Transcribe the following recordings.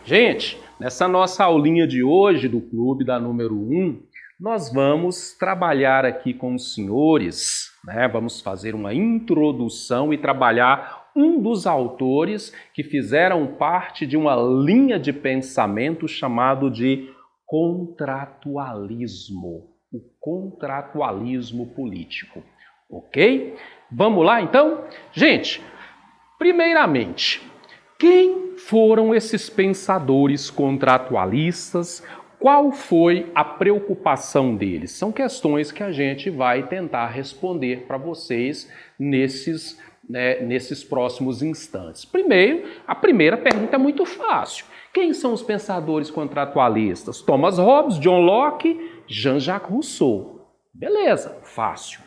Gente, nessa nossa aulinha de hoje do Clube da Número 1, nós vamos trabalhar aqui com os senhores, né? Vamos fazer uma introdução e trabalhar um dos autores que fizeram parte de uma linha de pensamento chamado de contratualismo, o contratualismo político, ok? Vamos lá então? Gente, primeiramente, quem foram esses pensadores contratualistas? Qual foi a preocupação deles? São questões que a gente vai tentar responder para vocês nesses próximos instantes. Primeiro, a primeira pergunta é muito fácil. Quem são os pensadores contratualistas? Thomas Hobbes, John Locke, Jean-Jacques Rousseau. Beleza, fácil.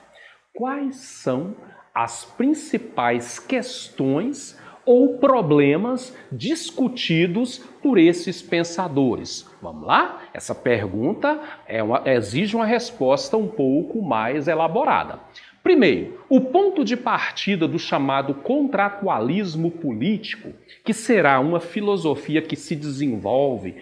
Quais são as principais questões ou problemas discutidos por esses pensadores? Vamos lá? Essa pergunta exige uma resposta um pouco mais elaborada. Primeiro, o ponto de partida do chamado contratualismo político, que será uma filosofia que se desenvolve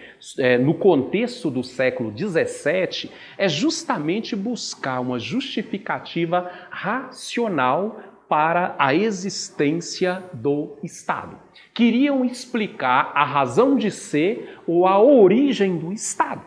no contexto do século XVII, é justamente buscar uma justificativa racional para a existência do Estado. Queriam explicar a razão de ser ou a origem do Estado,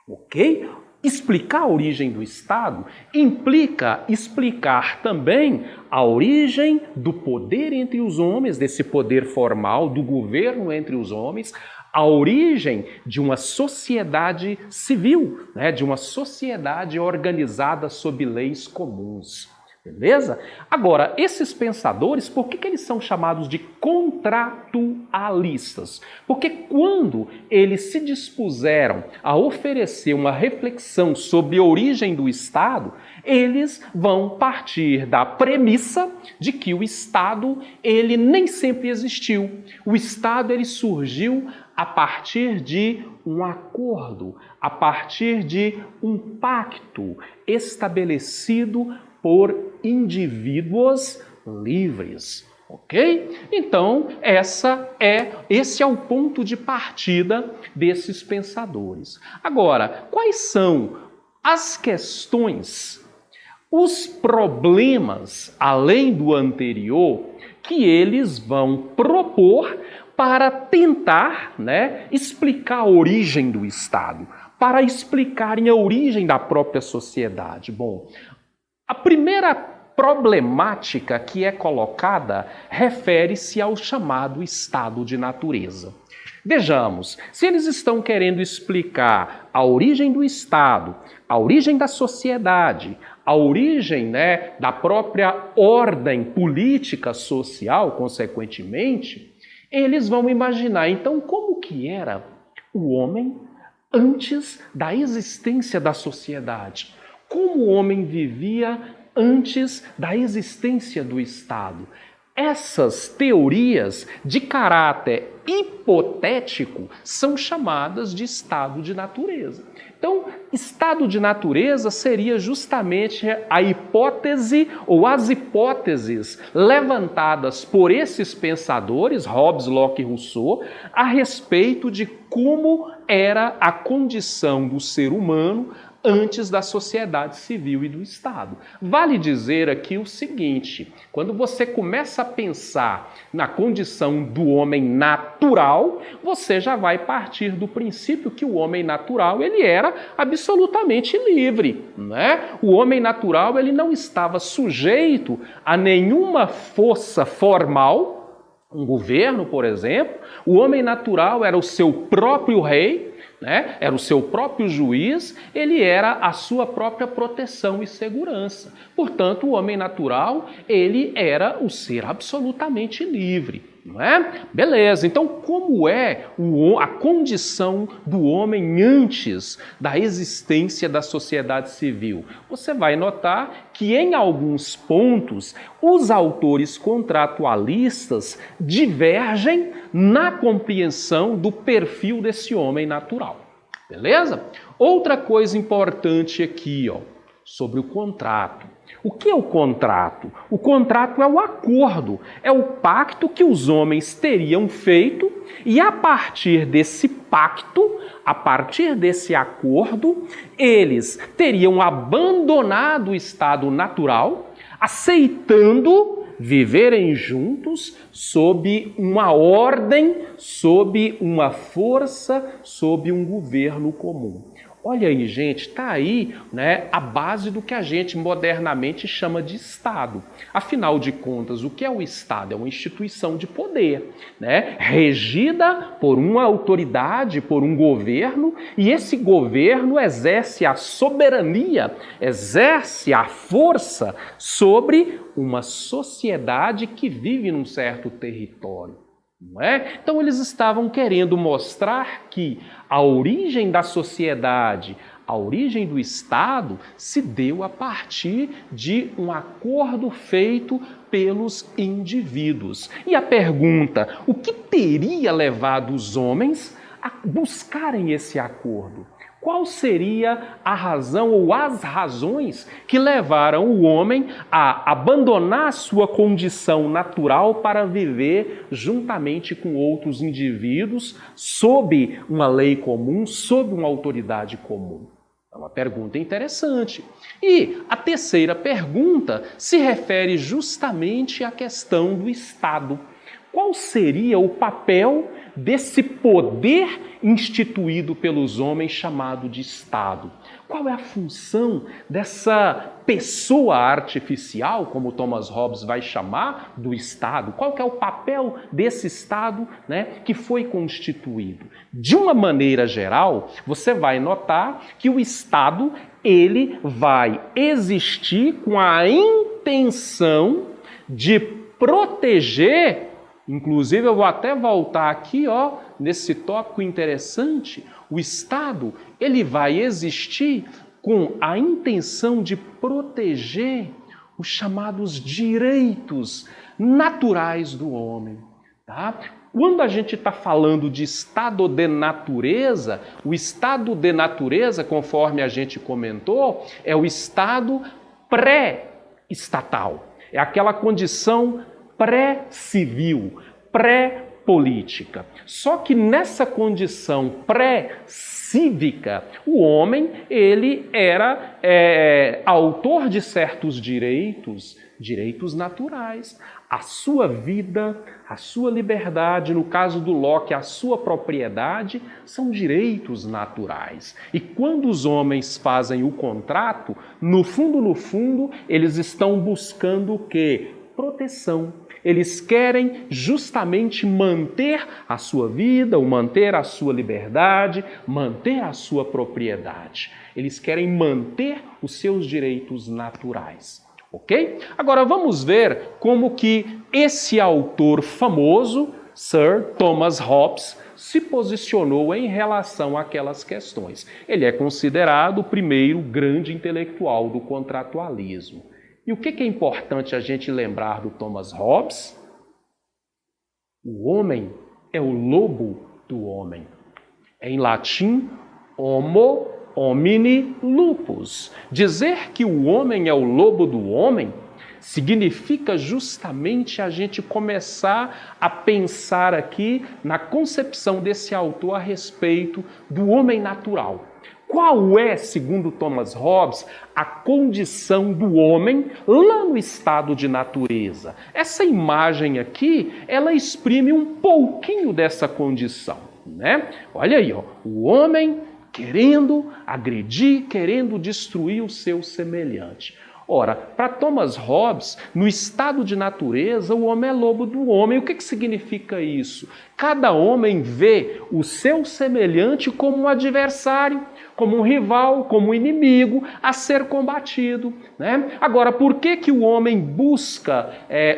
ok? Explicar a origem do Estado implica explicar também a origem do poder entre os homens, desse poder formal, do governo entre os homens, a origem de uma sociedade civil, né? De uma sociedade organizada sob leis comuns. Beleza? Agora, esses pensadores, por que eles são chamados de contratualistas? Porque quando eles se dispuseram a oferecer uma reflexão sobre a origem do Estado, eles vão partir da premissa de que o Estado, ele nem sempre existiu. O Estado, ele surgiu a partir de um acordo, a partir de um pacto estabelecido por indivíduos livres, ok? Então, esse é o ponto de partida desses pensadores. Agora, quais são as questões, os problemas, além do anterior, que eles vão propor para tentar, explicar a origem do Estado, para explicarem a origem da própria sociedade? Bom, a primeira problemática que é colocada refere-se ao chamado estado de natureza. Vejamos, se eles estão querendo explicar a origem do Estado, a origem da sociedade, a origem da própria ordem política social, consequentemente, eles vão imaginar, então, como que era o homem antes da existência da sociedade? Como o homem vivia antes da existência do Estado? Essas teorias de caráter hipotético são chamadas de estado de natureza. Então, estado de natureza seria justamente a hipótese ou as hipóteses levantadas por esses pensadores, Hobbes, Locke e Rousseau, a respeito de como era a condição do ser humano antes da sociedade civil e do Estado. Vale dizer aqui o seguinte, quando você começa a pensar na condição do homem natural, você já vai partir do princípio que o homem natural ele era absolutamente livre, né? O homem natural ele não estava sujeito a nenhuma força formal, um governo, por exemplo. O homem natural era o seu próprio rei, era o seu próprio juiz, ele era a sua própria proteção e segurança. Portanto, o homem natural, ele era o ser absolutamente livre, não é? Beleza, então como é a condição do homem antes da existência da sociedade civil? Você vai notar que em alguns pontos os autores contratualistas divergem na compreensão do perfil desse homem natural. Beleza? Outra coisa importante aqui, sobre o contrato. O que é o contrato? O contrato é o acordo, é o pacto que os homens teriam feito e a partir desse pacto, a partir desse acordo, eles teriam abandonado o estado natural, aceitando viverem juntos sob uma ordem, sob uma força, sob um governo comum. Olha aí, gente, está aí, né, a base do que a gente modernamente chama de Estado. Afinal de contas, o que é o Estado? É uma instituição de poder, né, regida por uma autoridade, por um governo, e esse governo exerce a soberania, exerce a força sobre uma sociedade que vive num certo território. Não é? Então eles estavam querendo mostrar que a origem da sociedade, a origem do Estado, se deu a partir de um acordo feito pelos indivíduos. E a pergunta, o que teria levado os homens a buscarem esse acordo? Qual seria a razão ou as razões que levaram o homem a abandonar sua condição natural para viver juntamente com outros indivíduos sob uma lei comum, sob uma autoridade comum? É uma pergunta interessante. E a terceira pergunta se refere justamente à questão do Estado. Qual seria o papel desse poder instituído pelos homens chamado de Estado? Qual é a função dessa pessoa artificial, como Thomas Hobbes vai chamar, do Estado? Qual que é o papel desse Estado, né, que foi constituído? De uma maneira geral, você vai notar que o Estado ele vai existir com a intenção de proteger. Inclusive, eu vou até voltar aqui, nesse tópico interessante. O Estado, ele vai existir com a intenção de proteger os chamados direitos naturais do homem, tá? Quando a gente está falando de estado de natureza, o estado de natureza, conforme a gente comentou, é o estado pré-estatal. É aquela condição pré-civil, pré-política. Só que nessa condição pré-cívica, o homem ele era autor de certos direitos naturais. A sua vida, a sua liberdade, no caso do Locke, a sua propriedade, são direitos naturais. E quando os homens fazem o contrato, no fundo, eles estão buscando o quê? Proteção. Eles querem justamente manter a sua vida, ou manter a sua liberdade, manter a sua propriedade. Eles querem manter os seus direitos naturais. Ok? Agora vamos ver como que esse autor famoso, Sir Thomas Hobbes, se posicionou em relação àquelas questões. Ele é considerado o primeiro grande intelectual do contratualismo. E o que é importante a gente lembrar do Thomas Hobbes? O homem é o lobo do homem. Em latim, homo homini lupus. Dizer que o homem é o lobo do homem significa justamente a gente começar a pensar aqui na concepção desse autor a respeito do homem natural. Qual é, segundo Thomas Hobbes, a condição do homem lá no estado de natureza? Essa imagem aqui, ela exprime um pouquinho dessa condição, né? Olha aí, o homem querendo agredir, querendo destruir o seu semelhante. Ora, para Thomas Hobbes, no estado de natureza, o homem é lobo do homem. O que significa isso? Cada homem vê o seu semelhante como um adversário, como um rival, como um inimigo a ser combatido, né? Agora, por que o homem busca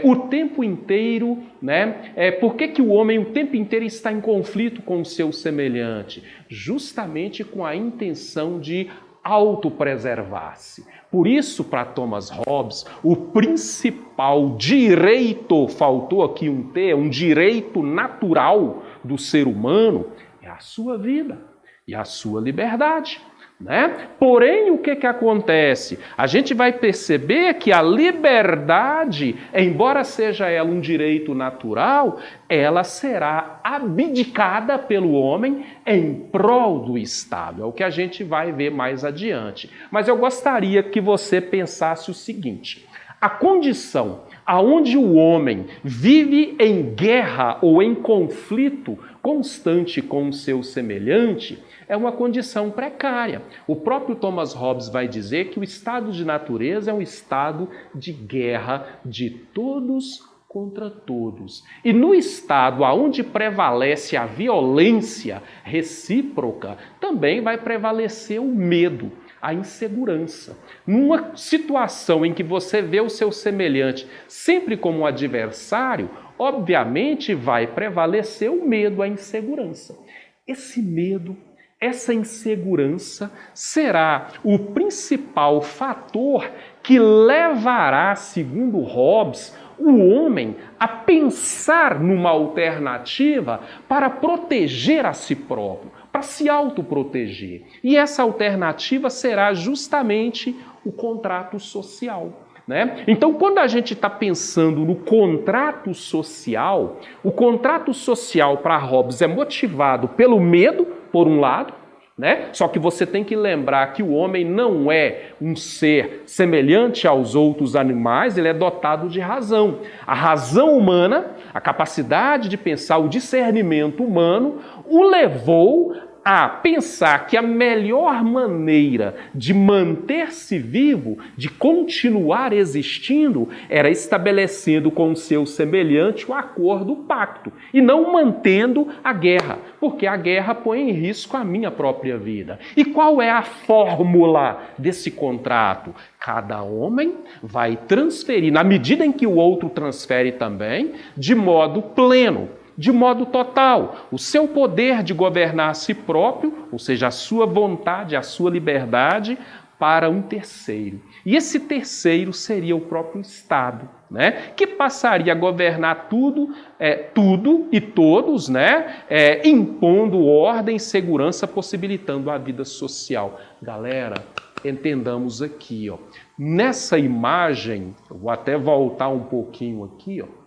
o tempo inteiro, né? Por que o homem o tempo inteiro está em conflito com o seu semelhante? Justamente com a intenção de autopreservar-se. Por isso, para Thomas Hobbes, o principal direito, faltou aqui um T, um direito natural do ser humano, é a sua vida e a sua liberdade. né? Porém, o que acontece? A gente vai perceber que a liberdade, embora seja ela um direito natural, ela será abdicada pelo homem em prol do Estado. É o que a gente vai ver mais adiante. Mas eu gostaria que você pensasse o seguinte: a condição aonde o homem vive em guerra ou em conflito constante com o seu semelhante é uma condição precária. O próprio Thomas Hobbes vai dizer que o estado de natureza é um estado de guerra de todos contra todos. E no estado onde prevalece a violência recíproca, também vai prevalecer o medo, a insegurança. Numa situação em que você vê o seu semelhante sempre como um adversário, obviamente vai prevalecer o medo, a insegurança. Esse medo, essa insegurança será o principal fator que levará, segundo Hobbes, o homem a pensar numa alternativa para proteger a si próprio, para se autoproteger. E essa alternativa será justamente o contrato social, né? Então, quando a gente está pensando no contrato social, o contrato social para Hobbes é motivado pelo medo, por um lado, né? Só que você tem que lembrar que o homem não é um ser semelhante aos outros animais, ele é dotado de razão. A razão humana, a capacidade de pensar, o discernimento humano, o levou a pensar que a melhor maneira de manter-se vivo, de continuar existindo, era estabelecendo com o seu semelhante o acordo, o pacto, e não mantendo a guerra, porque a guerra põe em risco a minha própria vida. E qual é a fórmula desse contrato? Cada homem vai transferir, na medida em que o outro transfere também, de modo pleno, de modo total, o seu poder de governar a si próprio, ou seja, a sua vontade, a sua liberdade, para um terceiro. E esse terceiro seria o próprio Estado, né? Que passaria a governar tudo e todos, né? Impondo ordem, segurança, possibilitando a vida social. Galera, entendamos aqui, ó. Nessa imagem, eu vou até voltar um pouquinho aqui, ó.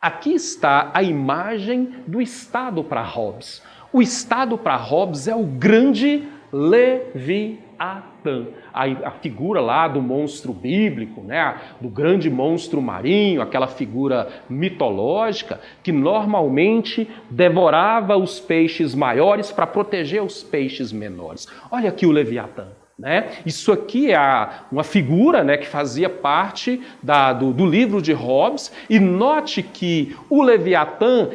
Aqui está a imagem do Estado para Hobbes. O Estado para Hobbes é o grande Leviatã. A figura lá do monstro bíblico, né? Do grande monstro marinho, aquela figura mitológica que normalmente devorava os peixes maiores para proteger os peixes menores. Olha aqui o Leviatã. Né? Isso aqui é uma figura, né, que fazia parte do livro de Hobbes, e note que o Leviatã,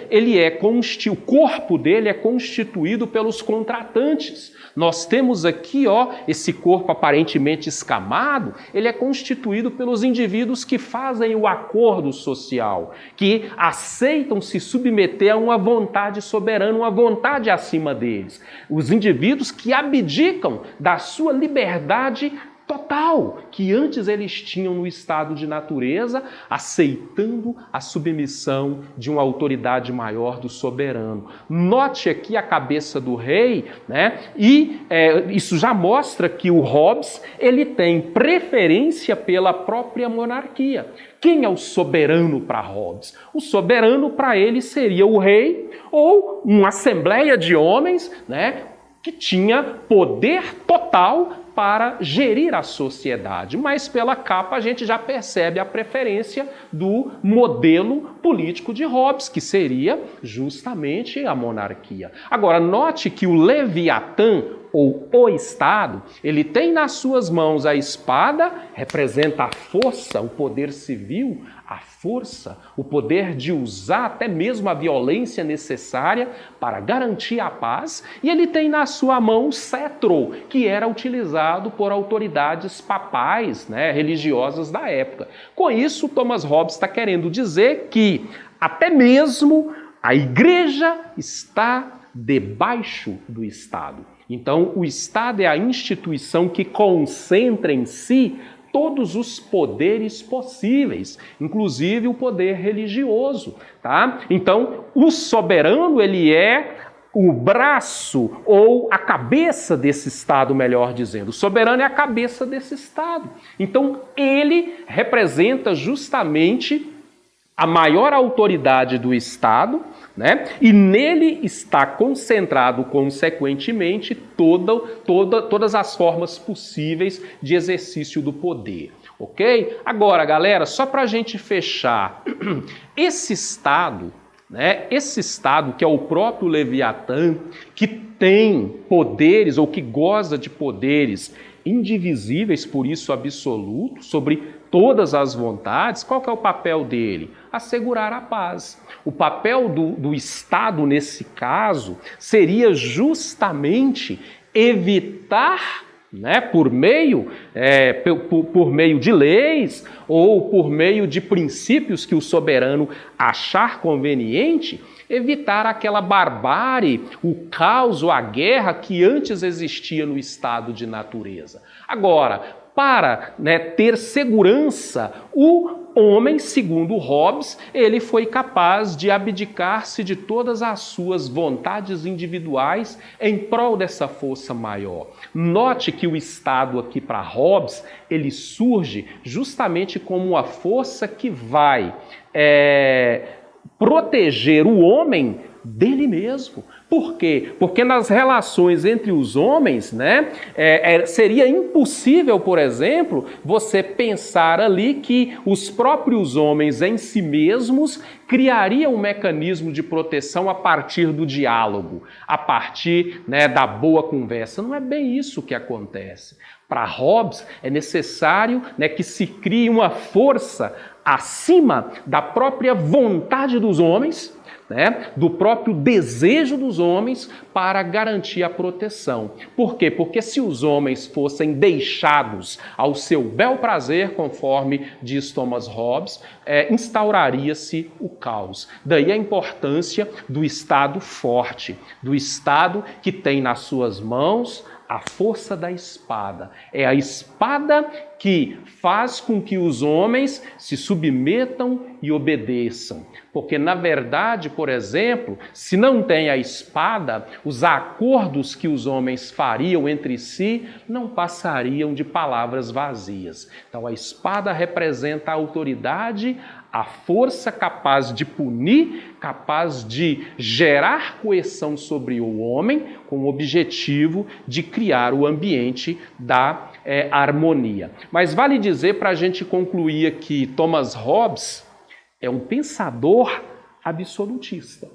o corpo dele é constituído pelos contratantes. Nós temos aqui, ó, esse corpo aparentemente escamado, ele é constituído pelos indivíduos que fazem o acordo social, que aceitam se submeter a uma vontade soberana, uma vontade acima deles. Os indivíduos que abdicam da sua liberdade total, que antes eles tinham no estado de natureza, aceitando a submissão de uma autoridade maior do soberano. Note aqui a cabeça do rei, né? E isso já mostra que o Hobbes ele tem preferência pela própria monarquia. Quem é o soberano para Hobbes? O soberano para ele seria o rei ou uma assembleia de homens, né? Que tinha poder total para gerir a sociedade. Mas pela capa a gente já percebe a preferência do modelo político de Hobbes, que seria justamente a monarquia. Agora, note que o Leviatã, ou o Estado, ele tem nas suas mãos a espada, representa a força, o poder civil, a força, o poder de usar até mesmo a violência necessária para garantir a paz, e ele tem na sua mão o cetro, que era utilizado por autoridades papais, né, religiosas da época. Com isso, Thomas Hobbes está querendo dizer que até mesmo a igreja está debaixo do Estado. Então, o Estado é a instituição que concentra em si todos os poderes possíveis, inclusive o poder religioso, tá? Então, o soberano, ele é o braço ou a cabeça desse Estado, melhor dizendo. O soberano é a cabeça desse Estado. Então, ele representa justamente a maior autoridade do Estado, né? E nele está concentrado, consequentemente, todas as formas possíveis de exercício do poder. Ok? Agora, galera, só para a gente fechar, esse Estado, né? Esse Estado que é o próprio Leviatã, que tem poderes ou que goza de poderes indivisíveis, por isso absolutos, sobre todas as vontades, qual que é o papel dele? Assegurar a paz. O papel do Estado, nesse caso, seria justamente evitar, né, por meio de leis ou por meio de princípios que o soberano achar conveniente, evitar aquela barbárie, o caos, a guerra que antes existia no estado de natureza. Agora, para, né, ter segurança, o homem, segundo Hobbes, ele foi capaz de abdicar-se de todas as suas vontades individuais em prol dessa força maior. Note que o Estado aqui para Hobbes, ele surge justamente como uma força que vai proteger o homem dele mesmo. Por quê? Porque nas relações entre os homens, né, seria impossível, por exemplo, você pensar ali que os próprios homens em si mesmos criariam um mecanismo de proteção a partir do diálogo, a partir, né, da boa conversa. Não é bem isso que acontece. Para Hobbes, é necessário, né, que se crie uma força acima da própria vontade dos homens, né, do próprio desejo dos homens para garantir a proteção. Por quê? Porque se os homens fossem deixados ao seu bel prazer, conforme diz Thomas Hobbes, instauraria-se o caos. Daí a importância do Estado forte, do Estado que tem nas suas mãos a força da espada. É a espada que faz com que os homens se submetam e obedeçam. Porque, na verdade, por exemplo, se não tem a espada, os acordos que os homens fariam entre si não passariam de palavras vazias. Então, a espada representa a autoridade, a força capaz de punir, capaz de gerar coerção sobre o homem, com o objetivo de criar o ambiente da harmonia. Mas vale dizer, para a gente concluir aqui, Thomas Hobbes é um pensador absolutista,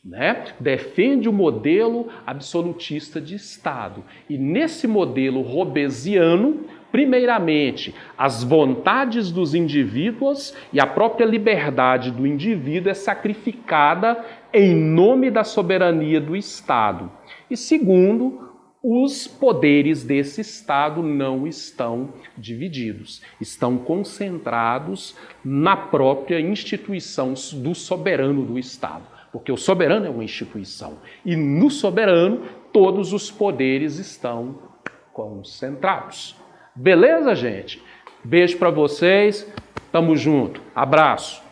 né? Defende o modelo absolutista de Estado. E nesse modelo hobbesiano, primeiramente, as vontades dos indivíduos e a própria liberdade do indivíduo é sacrificada em nome da soberania do Estado. E segundo, os poderes desse Estado não estão divididos, estão concentrados na própria instituição do soberano do Estado, porque o soberano é uma instituição e no soberano todos os poderes estão concentrados. Beleza, gente? Beijo para vocês, tamo junto, abraço.